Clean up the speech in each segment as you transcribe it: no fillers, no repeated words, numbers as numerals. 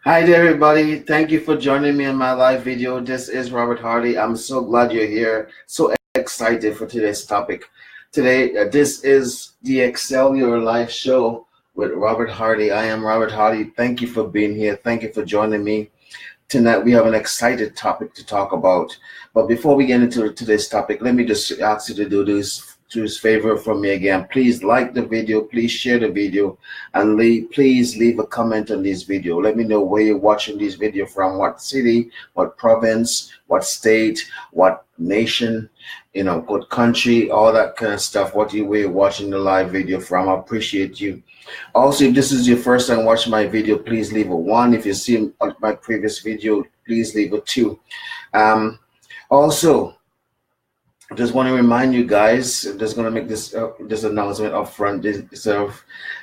Hi there, everybody. Thank you for joining me in my live video. This is Robert Hardy. I'm so glad you're here. So excited for today's topic. Today, this is the Excel Your Life show with Robert Hardy. I am Robert Hardy. Thank you for being here. Thank you for joining me. Tonight, we have an excited topic to talk about. But before we get into today's topic, let me just ask you to do this favor for me again. Please like the video, please share the video, and please leave a comment on this video. Let me know where you're watching this video from, what city, what province, what state, what nation, what country, all that kind of stuff, where you're watching the live video from. I appreciate you. Also, if this is your first time watching my video, please leave a 1. If you see my previous video, please leave a 2. Also, I just want to remind you guys, I'm just going to make this announcement up front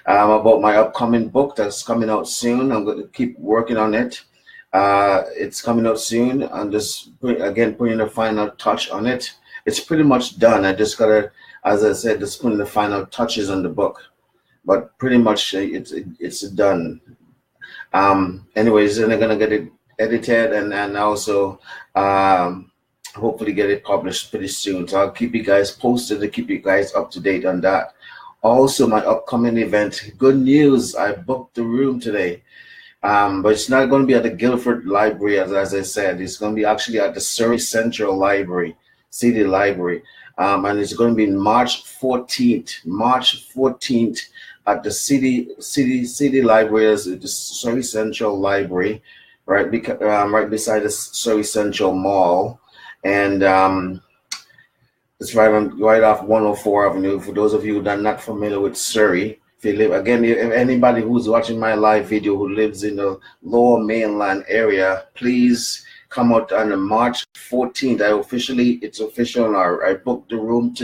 about my upcoming book that's coming out soon. I'm going to keep working on it. It's coming out soon. I'm just, putting a final touch on it. It's pretty much done. I just got to, as I said, just putting the final touches on the book. But pretty much it's done. Anyways, then I'm going to get it edited and also hopefully get it published pretty soon. So I'll keep you guys posted to keep you guys up to date on that. Also, my upcoming event, good news, I booked the room today. But it's not going to be at the Guildford Library, as I said. It's going to be actually at the Surrey Central Library, City Library. And it's going to be March 14th at the City Library, the Surrey Central Library, right beside the Surrey Central Mall. And it's right off 104 Avenue. For those of you that are not familiar with Surrey, if anybody who's watching my live video who lives in the lower mainland area, please come out on March 14th. It's official. I booked the room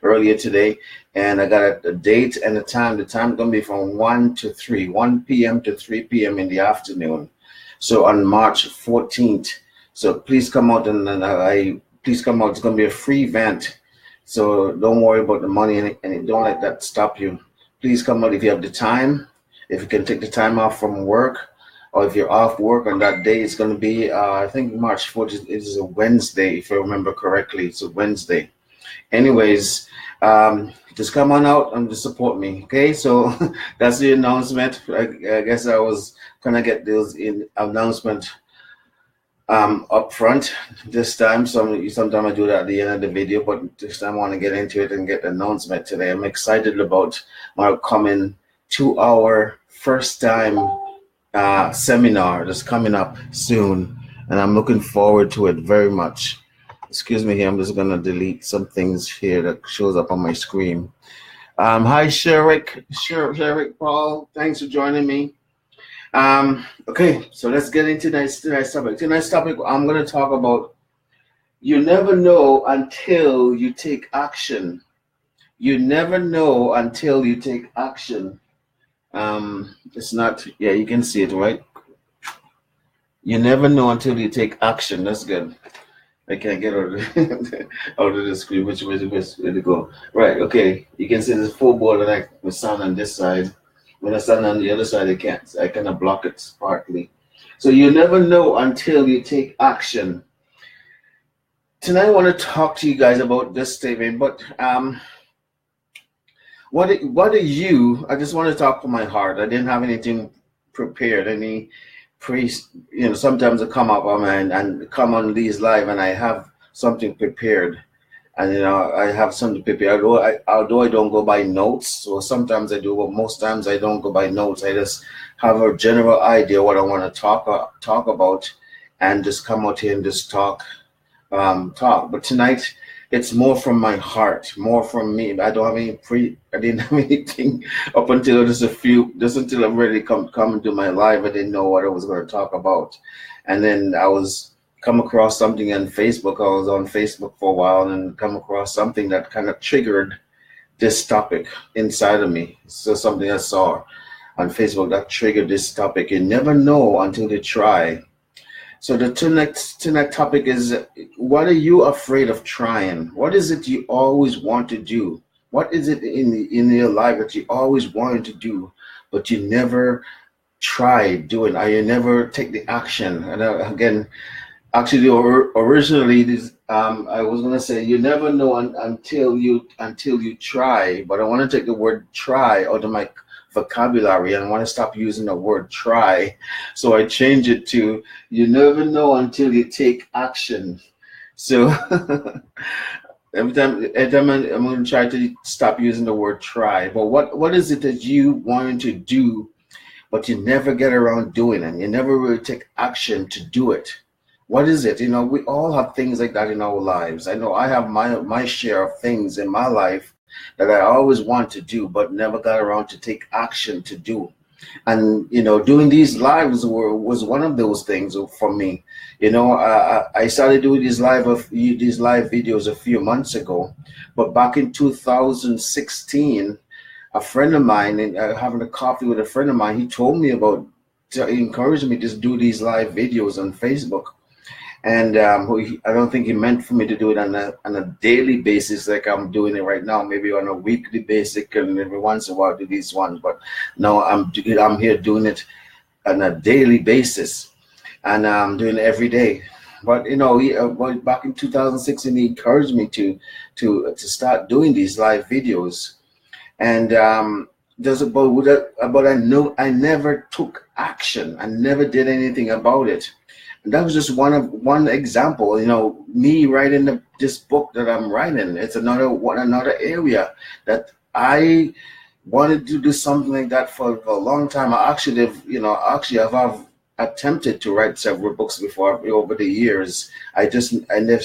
earlier today, and I got a date and a time. The time is going to be from 1 p.m. to 3 p.m. in the afternoon. So on March 14th. So please come out please come out. It's going to be a free event. So don't worry about the money and don't let that stop you. Please come out if you have the time, if you can take the time off from work, or if you're off work on that day. It's going to be, I think March 14th is a Wednesday, if I remember correctly. It's a Wednesday. Anyways, just come on out and just support me. Okay, so that's the announcement. I guess I was going to get those announcement up front this time. Sometimes I do that at the end of the video, but this time I want to get into it and get the announcement today. I'm excited about my upcoming 2-hour first time seminar that's coming up soon, and I'm looking forward to it very much. Excuse me here, I'm just gonna delete some things here that shows up on my screen. Hi Sherrick Paul, thanks for joining me. Okay, so let's get into tonight's topic. Tonight's topic, I'm going to talk about you never know until you take action. You never know until you take action. It's not, yeah, you can see it, right? You never know until you take action. That's good. I can't get out of the screen. Which way to go? Right, okay. You can see this full board and I with sound on this side. When I stand on the other side, I kind of block it partly. So you never know until you take action. Tonight I want to talk to you guys about this statement, but what are you? I just want to talk from my heart. I didn't have anything prepared, any sometimes I come up and come on these live and I have something prepared. And I have something prepared. Although I don't go by notes, so sometimes I do, but most times I don't go by notes. I just have a general idea what I want to talk about, and just come out here and just talk. But tonight it's more from my heart, more from me. I don't have I didn't have anything up until just until I'm ready to come into my live. I didn't know what I was going to talk about, and then come across something on Facebook. I was on Facebook for a while and come across something that kind of triggered this topic inside of me. So something I saw on Facebook that triggered this topic. You never know until you try. So the tonight topic is, what are you afraid of trying? What is it you always want to do? What is it in your life that you always wanted to do, but you never try doing, you never take the action. And again, actually, originally, this I was gonna say you never know until you try. But I want to take the word try out of my vocabulary and I want to stop using the word try. So I change it to you never know until you take action. So every time I'm going to try to stop using the word try. But what is it that you want to do, but you never get around doing it? You never really take action to do it. What is it? We all have things like that in our lives. I know I have my share of things in my life that I always want to do, but never got around to take action to do. And doing these lives was one of those things for me. I started doing these live videos a few months ago, but back in 2016, a friend of mine, and having a coffee with a friend of mine, he told me he encouraged me to do these live videos on Facebook. And I don't think he meant for me to do it on a daily basis like I'm doing it right now, maybe on a weekly basis, and every once in a while do these ones. But no, I'm here doing it on a daily basis, and I'm doing it every day. But back in 2016, he encouraged me to start doing these live videos, and but I know I never took action. I never did anything about it. That was just one example. Me writing this book that I'm writing. It's another area that I wanted to do something like that for a long time. I've attempted to write several books before over the years. I just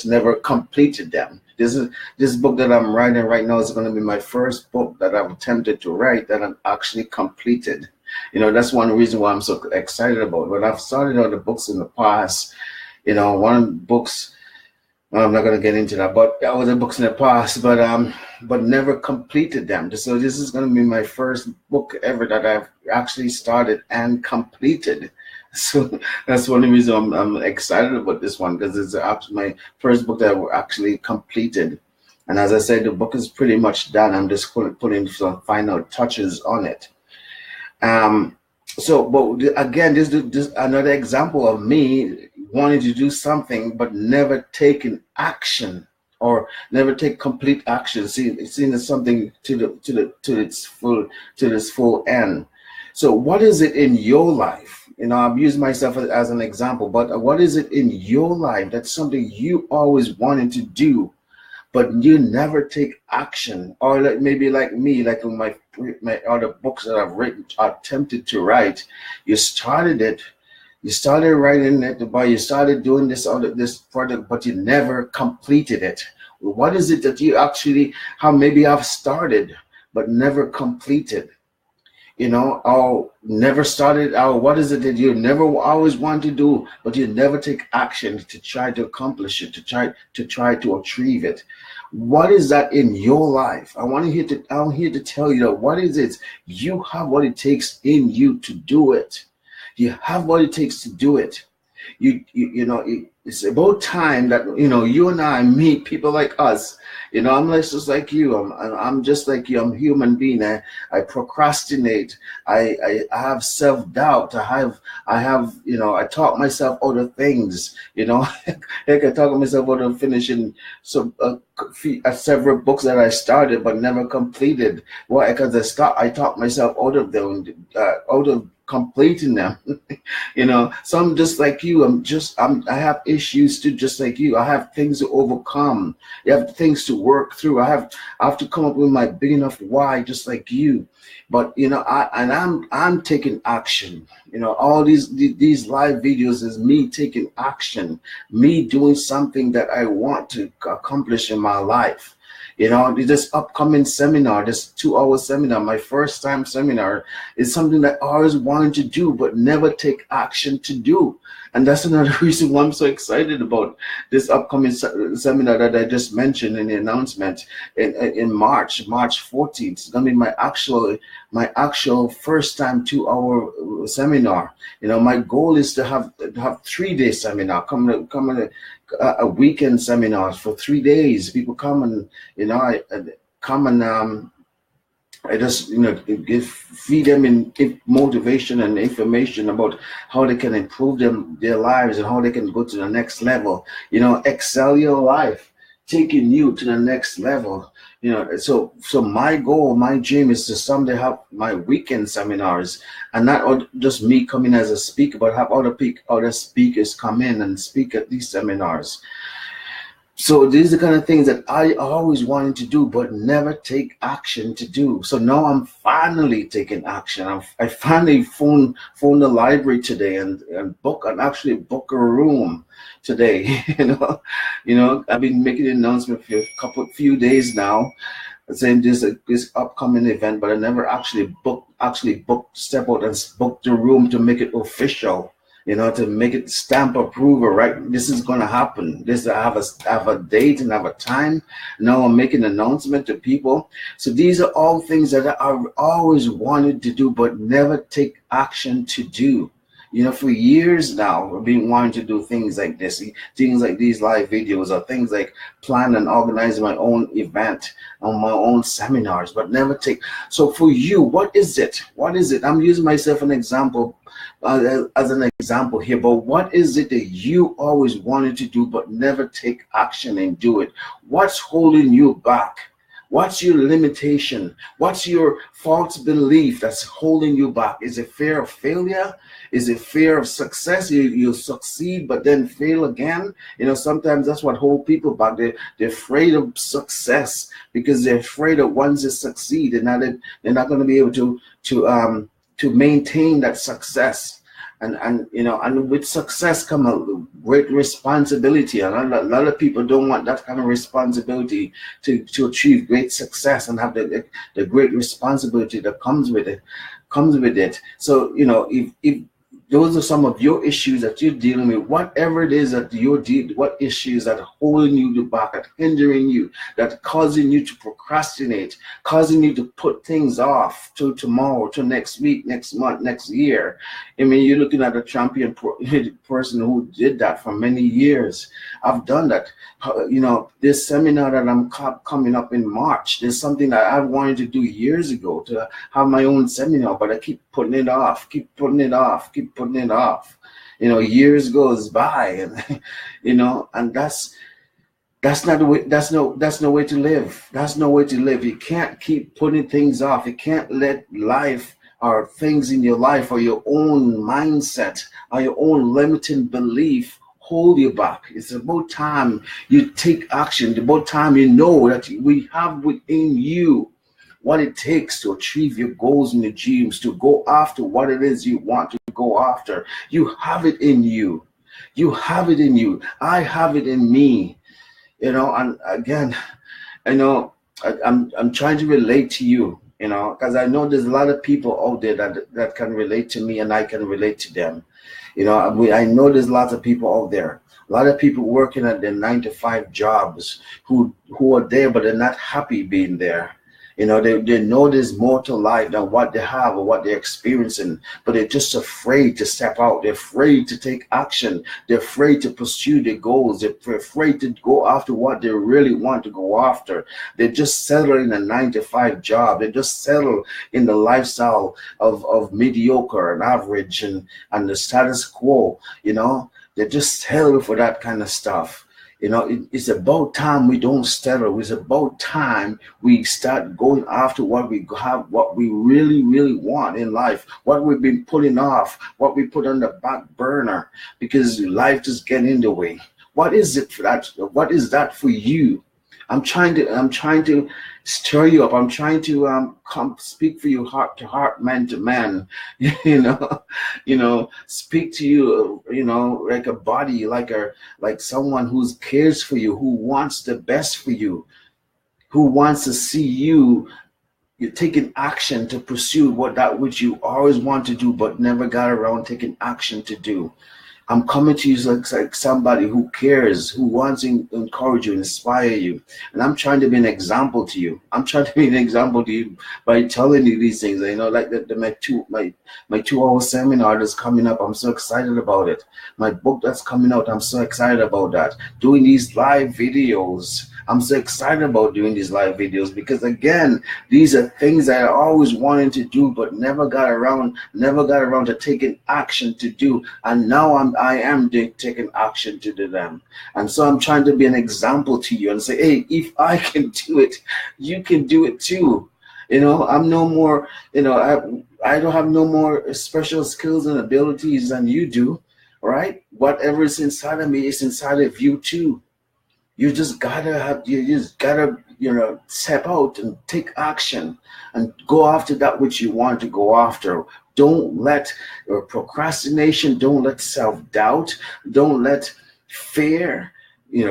never completed them. This book that I'm writing right now is going to be my first book that I've attempted to write that I'm actually completed. That's one reason why I'm so excited about it. But I've started other books in the past. One books, I'm not going to get into that, but other books in the past, but never completed them. So this is going to be my first book ever that I've actually started and completed. So that's one reason I'm excited about this one, because it's actually my first book that I actually completed. And as I said, the book is pretty much done. I'm just putting some final touches on it. But again, this another example of me wanting to do something but never taking action, or never take complete action. Seeing it something to its full end. So what is it in your life? I've used myself as an example, but what is it in your life that's something you always wanted to do, but you never take action? Or maybe like me, like in my other books that I've written, attempted to write, you started writing it, but you started doing this project, but you never completed it. What is it that you actually maybe I've started but never completed? Or never started out. What is it that you never always want to do, but you never take action to try to accomplish it, to try to achieve it? What is that in your life? I'm here to tell you that what is it? You have what it takes in you to do it. You have what it takes to do it. It's about time that you and I meet people like us. I'm just like you. I'm just like you. I'm a human being. I procrastinate. I have self-doubt. I talk myself out of things. Heck, I talk myself out of finishing several books that I started but never completed. Why? Because I talk myself out of them, out of completing them. So I'm just like you. I have issues too, just like you. I have things to overcome. You have things to work through. I have to come up with my big enough why, just like you. But I'm taking action. All these live videos is me taking action, me doing something that I want to accomplish in my life. This upcoming seminar, this 2-hour seminar, my first time seminar, is something that I always wanted to do but never take action to do. And that's another reason why I'm so excited about this upcoming seminar that I just mentioned in the announcement in March 14th. It's going to be my actual first time 2-hour seminar. My goal is to have 3-day seminar, a weekend seminars for 3 days. People come and I just, feed them in motivation and information about how they can improve their lives and how they can go to the next level. Excel your life, taking you to the next level. So my goal, my dream is to someday have my weekend seminars, and not just me coming as a speaker, but have other speakers come in and speak at these seminars. So these are the kind of things that I always wanted to do, but never take action to do. So now I'm finally taking action. I finally phoned the library today and actually book a room today. I've been making an announcement for a few days now, saying this upcoming event, but I never actually step out and book the room to make it official. To make it stamp approval, right? This is going to happen. I have a date and I have a time. Now I'm making an announcement to people. So these are all things that I've always wanted to do, but never take action to do. For years now, I've been wanting to do things like this, things like these live videos, or things like plan and organize my own event on my own seminars, but never take. So for you, what is it? What is it? I'm using myself an example. As an example here, but what is it that you always wanted to do but never take action and do it? What's holding you back? What's your limitation? What's your false belief that's holding you back? Is it fear of failure? Is it fear of success? You succeed but then fail again. Sometimes that's what holds people back. They're afraid of success because they're afraid that once they succeed, they're not going to be able to maintain that success. And with success come a great responsibility. And a lot of people don't want that kind of responsibility to achieve great success and have the great responsibility that comes with it. So, if those are some of your issues that you're dealing with, whatever it is that what issues that are holding you back, that hindering you, that causing you to procrastinate, causing you to put things off to tomorrow, to next week, next month, next year. I mean, you're looking at a champion person who did that for many years. I've done that. This seminar that I'm coming up in March, there's something that I wanted to do years ago, to have my own seminar, but I keep putting it off. Years goes by, and that's not the way. That's no way to live. That's no way to live. You can't keep putting things off. You can't let life or things in your life or your own mindset or your own limiting belief hold you back. It's about time you take action. It's about time you know that we have within you what it takes to achieve your goals and your dreams, to go after what it is you want to go after. You have it in you. You have it in you. I have it in me. And again, I'm trying to relate to you, because I know there's a lot of people out there that can relate to me, and I can relate to them. I know there's lots of people out there, a lot of people working at their 9-to-5 jobs who are there, but they're not happy being there. They know there's more to life than what they have or what they're experiencing, but they're just afraid to step out. They're afraid to take action. They're afraid to pursue their goals. They're afraid to go after what they really want to go after. They just settle in a 9-to-5 job. They just settle in the lifestyle of mediocre and average and the status quo. They just settle for that kind of stuff. It's about time we don't settle. It's about time we start going after what we have, what we really, really want in life, what we've been putting off, what we put on the back burner because life just getting in the way. What is it for that? What is that for you? I'm trying to stir you up. I'm trying to come speak for you heart to heart, man to man. Speak to you, like a body, like someone who cares for you, who wants the best for you, who wants to see you're taking action to pursue that which you always want to do but never got around taking action to do. I'm coming to you like somebody who cares, who wants to encourage you, inspire you. And I'm trying to be an example to you. I'm trying to be an example to you by telling you these things. Like my 2-hour seminar that's coming up. I'm so excited about it. My book that's coming out. I'm so excited about that. Doing these live videos I'm so excited about doing these live videos because again, these are things that I always wanted to do but never got around to taking action to do. And now I am taking action to do them. And so I'm trying to be an example to you and say, hey, if I can do it, you can do it too. I'm no more, I don't have no more special skills and abilities than you do, right? Whatever is inside of me is inside of you too. You just gotta step out and take action and go after that which you want to go after. Don't let procrastination, don't let self-doubt, don't let fear,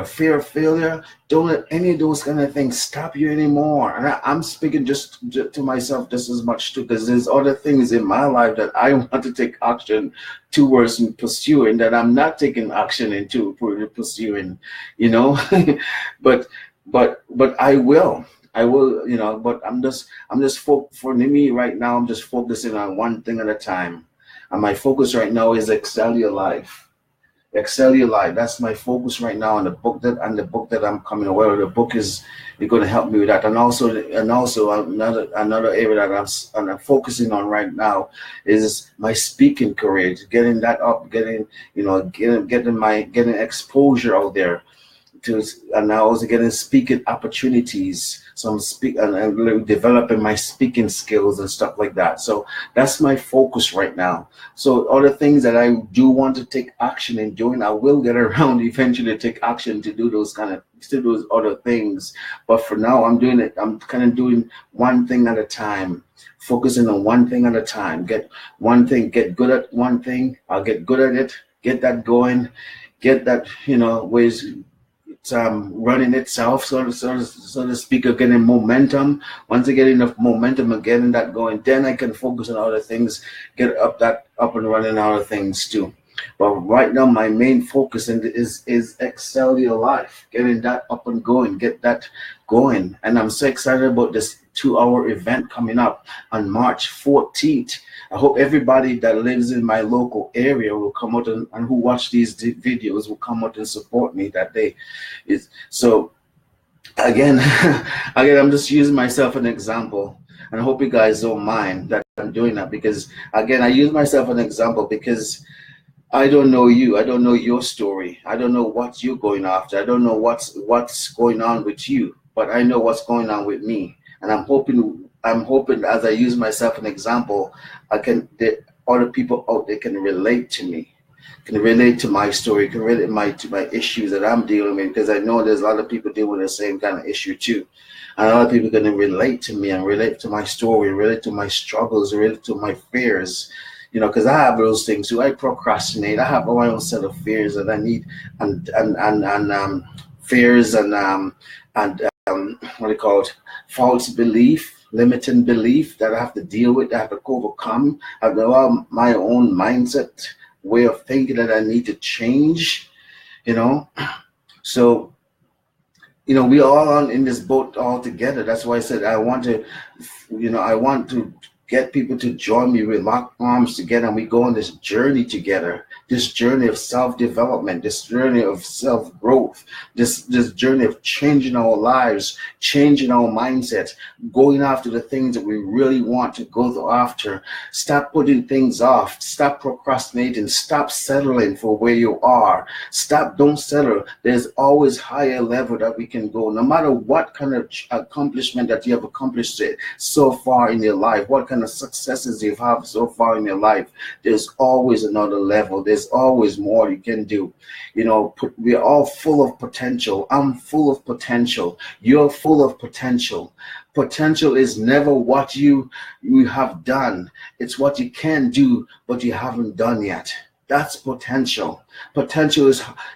fear of failure, don't let any of those kind of things stop you anymore. And I'm speaking just to myself just as much too, because there's other things in my life that I want to take action towards pursuing that I'm not taking action into pursuing, but I will. But for me right now, I'm just focusing on one thing at a time. And my focus right now is excel your life. Excel your life. That's my focus right now. And the book that I'm coming away with, the book is going to help me with that. And also another area that I'm focusing on right now is my speaking career, getting that up, getting exposure out there. And now also getting speaking opportunities. So I'm developing my speaking skills and stuff like that. So that's my focus right now. So other things that I do want to take action in doing, I will get around eventually to take action to do those other things. But for now, I'm kind of doing one thing at a time, focusing on one thing at a time. Get good at one thing. I'll get good at it, get that going, get that, ways running itself, so to speak, of getting momentum. Once I get enough momentum and getting that going, then I can focus on other things, get up and running other things too. But right now, my main focus is excel your life, getting that up and going, get that going. And I'm so excited about this 2-hour event coming up on March 14th. I hope everybody that lives in my local area will come out and who watch these videos will come out and support me that day. So again, I'm just using myself as an example, and I hope you guys don't mind that I'm doing that, because again, I use myself as an example because I don't know you. I don't know your story. I don't know what you're going after. I don't know what's going on with you, but I know what's going on with me. And I'm hoping as I use myself as an example, other people out there can relate to me, can relate to my story, can relate to my issues that I'm dealing with, because I know there's a lot of people dealing with the same kind of issue too. And a lot of people are going to relate to me and relate to my story, relate to my struggles, relate to my fears. Because I have those things too. I procrastinate. I have my own set of fears that I need, and fears and what do you call it? False belief, limiting belief that I have to deal with, that I have to overcome. I have my own mindset, way of thinking that I need to change. So we all on in this boat all together. That's why I said I want to get people to join me. We lock arms together and we go on this journey together, this journey of self-development, this journey of self-growth, this journey of changing our lives, changing our mindset, going after the things that we really want to go after. Stop putting things off, stop procrastinating, stop settling for where you are. Don't settle. There's always higher level that we can go, no matter what kind of accomplishment that you have accomplished so far in your life, what kind of successes you've had so far in your life. There's always another level. There's always more you can do. We're all full of potential. I'm full of potential. You're full of potential. Potential is never what you have done. It's what you can do, but you haven't done yet. That's potential. Potential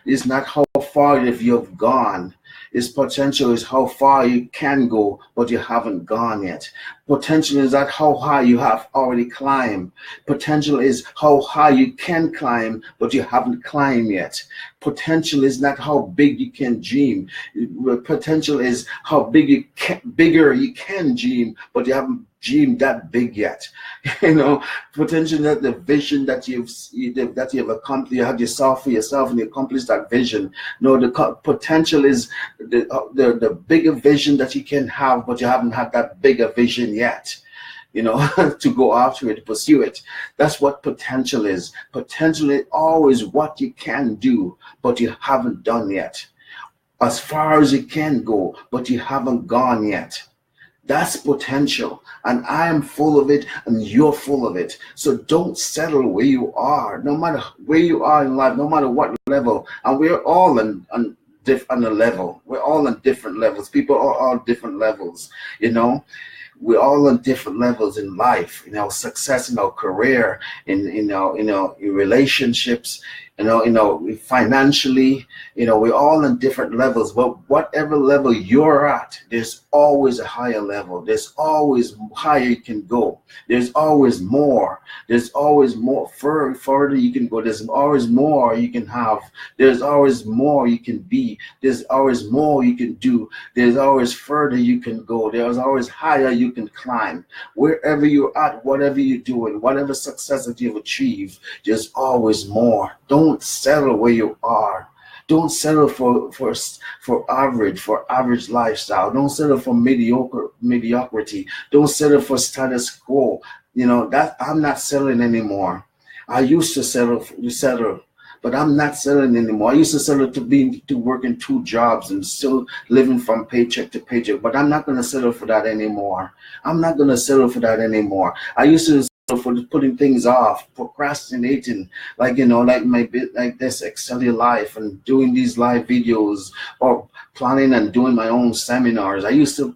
is not how far you've gone. Its potential is how far you can go, but you haven't gone yet. Potential is not how high you have already climbed. Potential is how high you can climb, but you haven't climbed yet. Potential is not how big you can dream. Potential is how bigger you can dream, but you haven't dream that big yet. You know, potential that the vision that you've accomplished, you had yourself for yourself, and you accomplished that vision. No, the potential is the bigger vision that you can have, but you haven't had that bigger vision yet. You know, to go after it, to pursue it. That's what potential is. Potential is always what you can do, but you haven't done yet. As far as you can go, but you haven't gone yet. That's potential, and I am full of it, and you're full of it. So don't settle where you are, no matter where you are in life, no matter what level. And we're all on a level. We're all on different levels. People are all different levels, you know. We're all on different levels in life, in our success, in our career, in relationships, financially, we're all on different levels. But whatever level you're at, there's always a higher level. There's always higher you can go. There's always more. There's always more. Further you can go. There's always more you can have. There's always more you can be. There's always more you can do. There's always further you can go. There's always higher you can climb. Wherever you're at, whatever you're doing, whatever success that you've achieved, there's always more. Don't settle where you are. Don't settle for average lifestyle. Don't settle for mediocrity. Don't settle for status quo. That I'm not settling anymore. I used to settle, but I'm not settling anymore. I used to settle to working 2 jobs and still living from paycheck to paycheck, but I'm not going to settle for that anymore. I'm not going to settle for that anymore. I used to settle for putting things off, procrastinating, like this Excel Your Life and doing these live videos or planning and doing my own seminars. I used to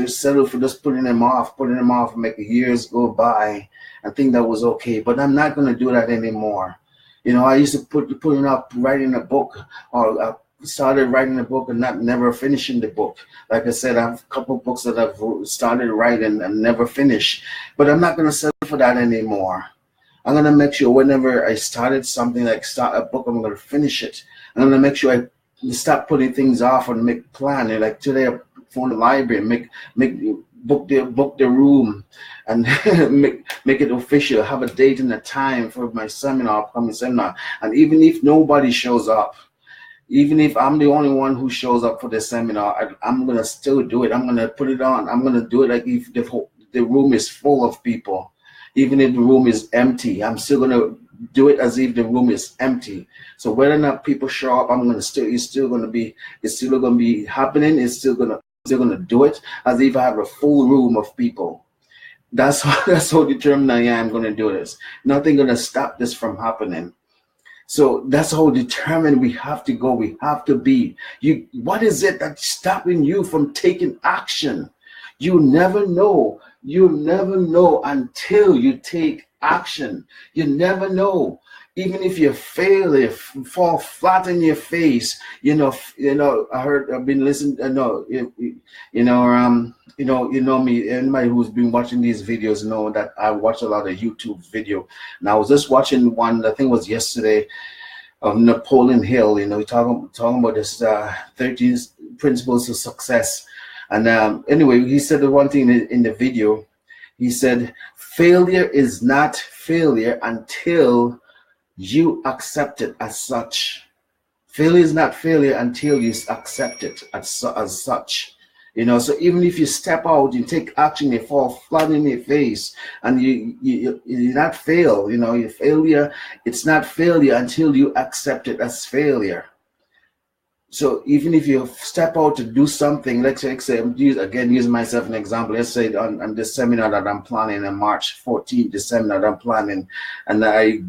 settle for just putting them off and make years go by and think that was okay, but I'm not going to do that anymore. I used to putting up writing a book, or started writing a book and never finishing the book. Like I said, I have a couple of books that I've started writing and never finished, but I'm not going to settle for that anymore. I'm going to make sure whenever I started something, like start a book, I'm going to finish it. I'm going to make sure I stop putting things off and make plan. Like today, I phone the library, book the room, and make it official. Have a date and a time for my upcoming seminar. And even if nobody shows up, even if I'm the only one who shows up for the seminar, I'm gonna still do it. I'm gonna put it on. I'm gonna do it like if the room is full of people, even if the room is empty. I'm still gonna do it as if the room is empty. So whether or not people show up, it's still gonna be happening. It's still gonna do it as if I have a full room of people. That's how determined I am going to do this. Nothing going to stop this from happening. So that's how determined we have to go. We have to be. What is it that's stopping you from taking action? You never know. You never know until you take action. You never know. Even if you fail, if you fall flat in your face, I've been listening. Me. Anybody who's been watching these videos know that I watch a lot of YouTube video. And I was just watching one, I think it was yesterday, of Napoleon Hill. Talking about this 13 principles of success. And anyway, he said the one thing in the video. He said, failure is not failure until you accept it as such. Failure is not failure until you accept it as such. So even if you step out and take action, you fall flat in your face, and you not fail. Your failure, it's not failure until you accept it as failure. So even if you step out to do something, let's say, using myself an example. Let's say on this seminar that I'm planning on March 14th, the seminar that I'm planning, and I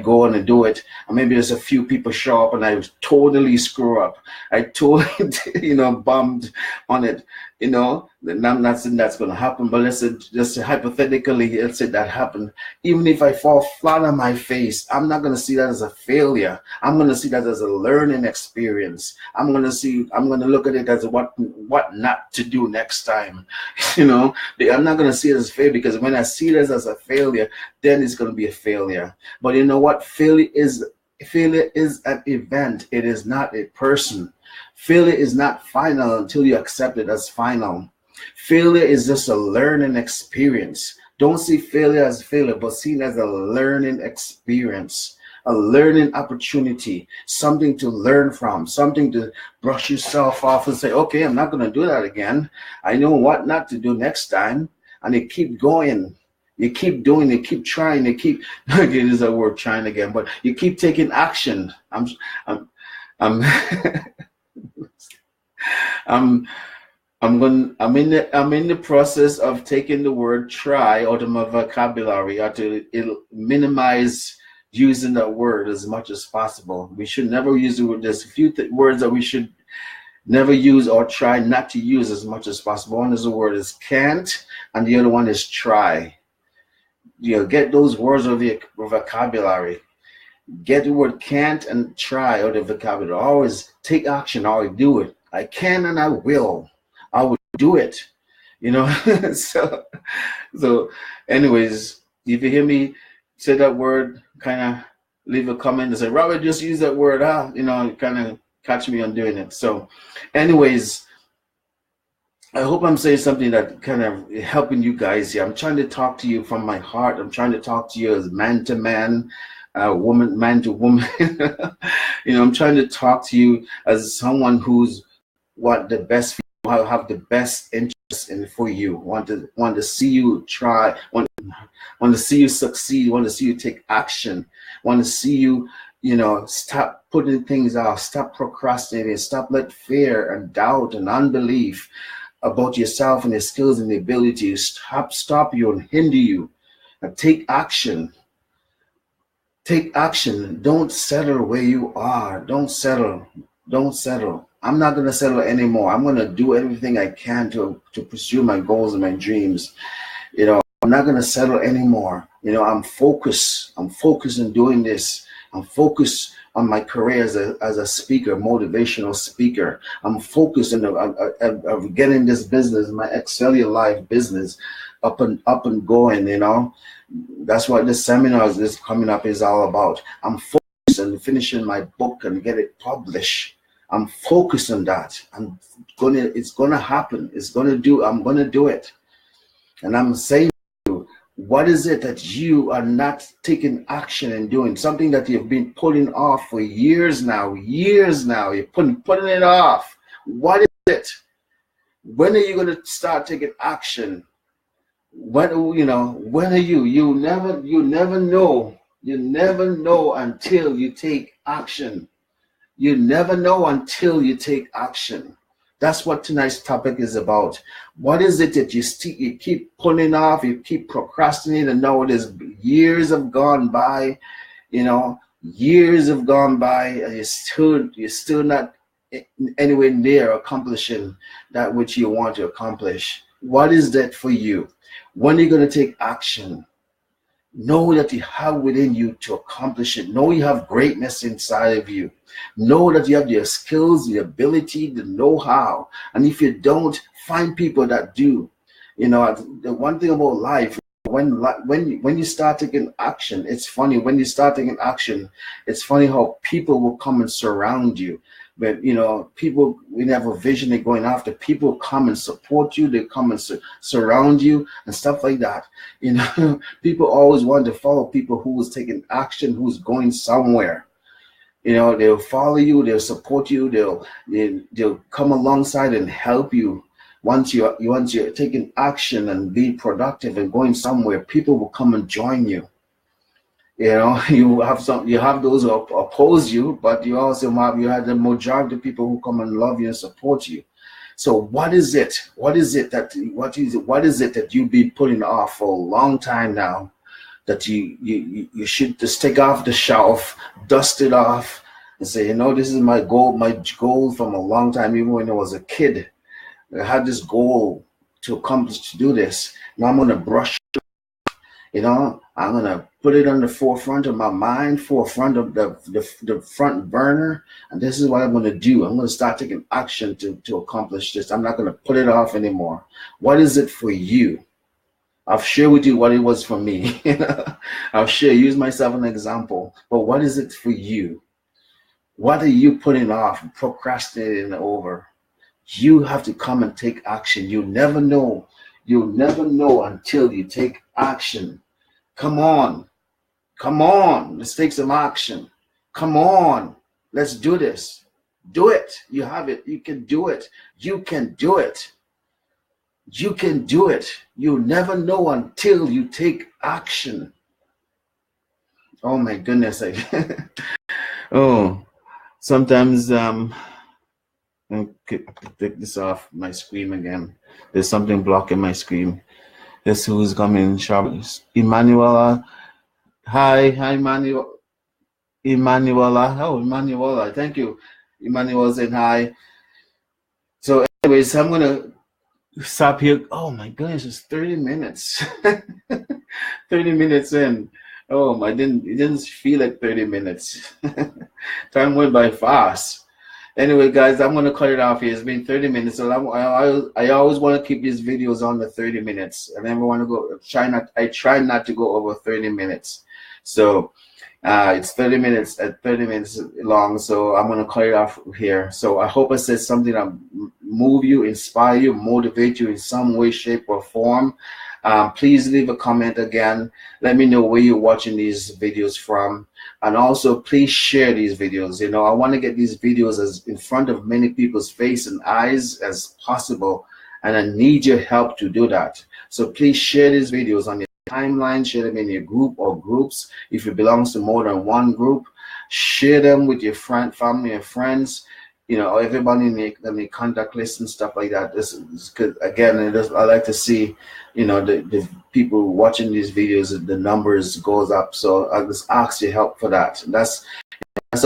go on and do it, and maybe there's a few people show up, and I totally screw up. I totally, bummed on it. I'm not saying that's going to happen, but let's say, just hypothetically, let's say that happened. Even if I fall flat on my face, I'm not going to see that as a failure. I'm going to see that as a learning experience. I'm going to look at it as what not to do next time. I'm not going to see it as a failure, because when I see this as a failure, then it's going to be a failure. But you know what? Failure is an event. It is not a person. Failure is not final until you accept it as final. Failure is just a learning experience. Don't see failure as failure, but see it as a learning experience, a learning opportunity, something to learn from, something to brush yourself off and say, okay, I'm not going to do that again. I know what not to do next time. And you keep going. You keep doing, you keep trying, you keep, again, is a word trying again, but you keep taking action. I'm I'm I'm in the process of taking the word try out of my vocabulary, or to minimize using that word as much as possible. We should never use the word. There's a few words that we should never use or try not to use as much as possible. One is the word is can't, and the other one is try. Get those words of your vocabulary. Get the word can't and try out of vocabulary. Always take action. Always do it. I can and I will. I will do it. So anyways, if you hear me say that word, kind of leave a comment and say, Robert, just use that word, kind of catch me on doing it. So anyways, I hope I'm saying something that kind of helping you guys here. I'm trying to talk to you from my heart. I'm trying to talk to you as man to man, woman, man to woman. I'm trying to talk to you as someone who's want the best for you, have the best interest in for you, want to see you try, want to see you succeed, want to see you take action, want to see you, stop putting things off, stop procrastinating, stop let fear and doubt and unbelief about yourself and your skills and the ability stop you and hinder you, and take action. Take action. Don't settle where you are. Don't settle. I'm not going to settle anymore. I'm going to do everything I can to pursue my goals and my dreams. I'm not going to settle anymore. I'm focused. I'm focused on doing this. I'm focused on my career as a speaker, motivational speaker. I'm focused on getting this business, my Excel Your Life business, up and going. That's what this seminar is coming up is all about. I'm focused on finishing my book and get it published. I'm focused on that. It's gonna happen. I'm gonna do it. And I'm saying to you, what is it that you are not taking action and doing? Something that you've been putting off for years now. You're putting it off. What is it? When are you gonna start taking action? When are you? You never know. You never know until you take action. You never know until you take action. That's what tonight's topic is about. What is it that you keep putting off, you keep procrastinating, and now years have gone by, years have gone by, and you're still not anywhere near accomplishing that which you want to accomplish. What is that for you? When are you going to take action? Know that you have within you to accomplish it. Know you have greatness inside of you. Know that you have the skills, the ability, the know-how. And if you don't, find people that do. The one thing about life, when you start taking action, it's funny. When you start taking action, it's funny how people will come and surround you. But people, we have a vision they're going after. People come and support you. They come and surround you and stuff like that. People always want to follow people who is taking action, who's going somewhere. They'll follow you. They'll support you. They'll come alongside and help you. Once you're taking action and be productive and going somewhere, people will come and join you. You have those who oppose you, but you also have the majority of people who come and love you and support you. So what is it that you've been putting off for a long time now, that you should just take off the shelf, dust it off, and say, this is my goal from a long time. Even when I was a kid, I had this goal to accomplish, to do this. Now I'm going to brush I'm going to put it on the forefront of my mind, forefront of the front burner. And this is what I'm going to do. I'm going to start taking action to accomplish this. I'm not going to put it off anymore. What is it for you? I've shared with you what it was for me. Use myself as an example. But what is it for you? What are you putting off, procrastinating over? You have to come and take action. You never know. You'll never know until you take action. Come on. Come on. Let's take some action. Come on. Let's do this. Do it. You have it. You can do it. You can do it. You can do it. You never know until you take action. Oh my goodness. Oh, sometimes take this off my screen again. There's something blocking my screen. This who's coming. Emanuela. Hi, Emmanuel. Emanuela. Oh, Emanuela. Thank you. Emmanuel saying hi. So, anyways, I'm gonna stop here. Oh my goodness, it's 30 minutes. 30 minutes in. Oh, it didn't feel like 30 minutes. Time went by fast. Anyway, guys, I'm gonna cut it off here. It's been 30 minutes, so I always want to keep these videos on the 30 minutes. I never want to go. I try not to go over 30 minutes. So it's 30 minutes at 30 minutes long. So I'm gonna cut it off here. So I hope I said something that move you, inspire you, motivate you in some way, shape, or form. Please leave a comment again. Let me know where you're watching these videos from. And also, please share these videos. You know, I want to get these videos as in front of many people's face and eyes as possible. And I need your help to do that. So please share these videos on your timeline. Share them in your group or groups. If it belongs to more than one group, share them with your family and friends. You know, everybody in the contact list and stuff like that. This is good. Again, I like to see, you know, the people watching these videos, the numbers goes up. So I just ask your help for that. That's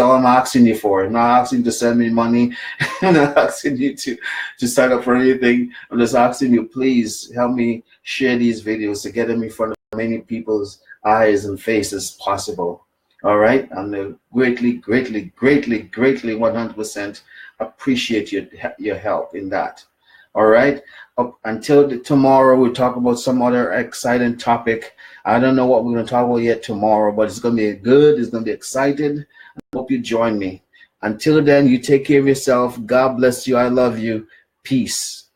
all I'm asking you for. I'm not asking you to send me money. I'm not asking you to sign up for anything. I'm just asking you, please help me share these videos to get them in front of many people's eyes and faces possible. All right, and greatly 100% appreciate your help in that. All right, up until tomorrow, we'll talk about some other exciting topic. I don't know what we're going to talk about yet tomorrow, but it's going to be good. It's going to be exciting. I hope you join me. Until then, you take care of yourself. God bless you. I love you. Peace.